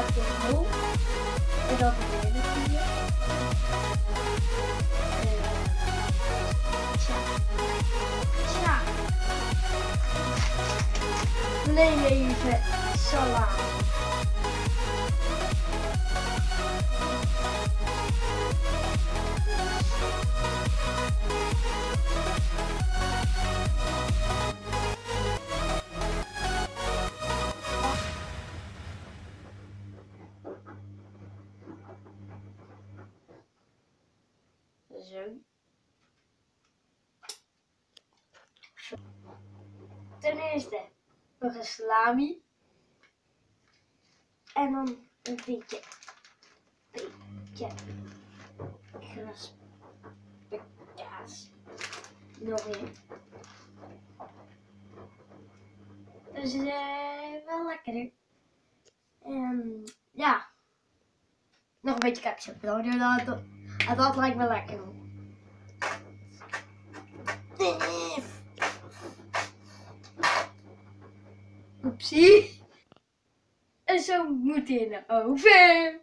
tomatenmeel. En dat is weer de vier. Tja. We nemen even salami. Zo. Ten eerste nog een salami. En dan een beetje geraspte kaas. Nog in. Dus wel lekker. En ja. Nog een beetje ketchup. Dat lijkt me lekker. Oepsie. En zo moet hij in de oven.